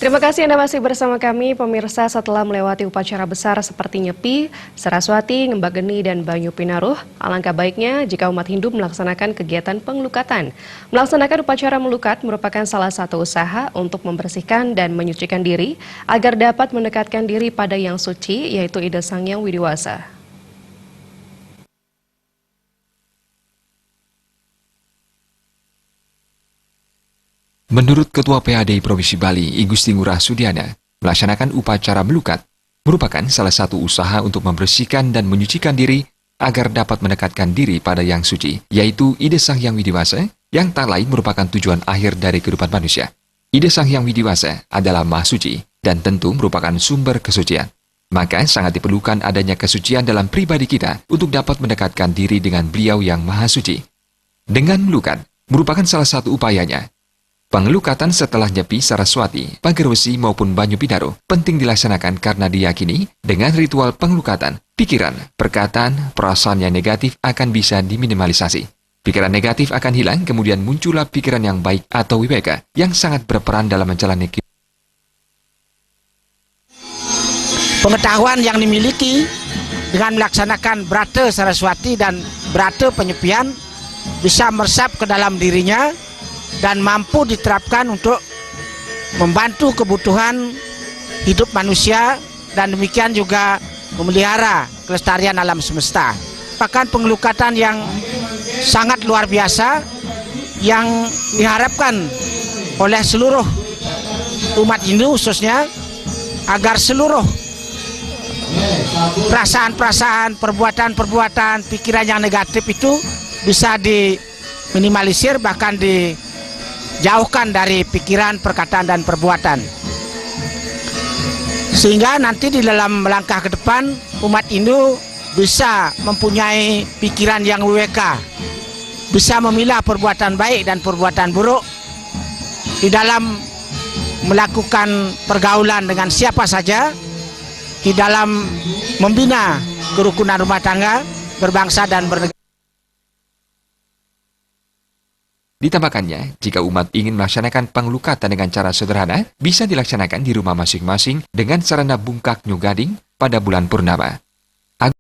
Terima kasih Anda masih bersama kami, pemirsa. Setelah melewati upacara besar seperti Nyepi, Saraswati, Ngembageni, dan Banyu Pinaruh, alangkah baiknya jika umat Hindu melaksanakan kegiatan pengelukatan. Melaksanakan upacara melukat merupakan salah satu usaha untuk membersihkan dan menyucikan diri agar dapat mendekatkan diri pada yang suci, yaitu Ida Sang Hyang Widiwasa. Menurut Ketua PAD Provinsi Bali, I Gusti Ngurah Sudiana, melaksanakan upacara melukat merupakan salah satu usaha untuk membersihkan dan menyucikan diri agar dapat mendekatkan diri pada yang suci, yaitu Ida Sang Hyang Widiwasa, yang tak lain merupakan tujuan akhir dari kehidupan manusia. Ida Sang Hyang Widiwasa adalah Maha Suci dan tentu merupakan sumber kesucian. Maka sangat diperlukan adanya kesucian dalam pribadi kita untuk dapat mendekatkan diri dengan Beliau yang Maha Suci. Dengan melukat merupakan salah satu upayanya. Pengelukatan setelah Nyepi, Saraswati, Pagerwesi maupun Banyu Pinaruh penting dilaksanakan karena diyakini dengan ritual pengelukatan, pikiran, perkataan, perasaan yang negatif akan bisa diminimalisasi. Pikiran negatif akan hilang, kemudian muncullah pikiran yang baik atau wibeka yang sangat berperan dalam menjalani kehidupan. Pengetahuan yang dimiliki dengan melaksanakan brata Saraswati dan brata penyepian bisa meresap ke dalam dirinya dan mampu diterapkan untuk membantu kebutuhan hidup manusia dan demikian juga memelihara kelestarian alam semesta. Bahkan pengelukatan yang sangat luar biasa yang diharapkan oleh seluruh umat Hindu khususnya agar seluruh perasaan-perasaan, perbuatan-perbuatan, pikiran yang negatif itu bisa diminimalisir, bahkan dijauhkan dari pikiran, perkataan, dan perbuatan. Sehingga nanti di dalam melangkah ke depan, umat Hindu bisa mempunyai pikiran yang weweka, bisa memilah perbuatan baik dan perbuatan buruk di dalam melakukan pergaulan dengan siapa saja, di dalam membina kerukunan rumah tangga, berbangsa dan bernegara. Ditambahkannya, jika umat ingin melaksanakan pengelukatan dengan cara sederhana, bisa dilaksanakan di rumah masing-masing dengan sarana bungkak nyugading pada bulan purnama.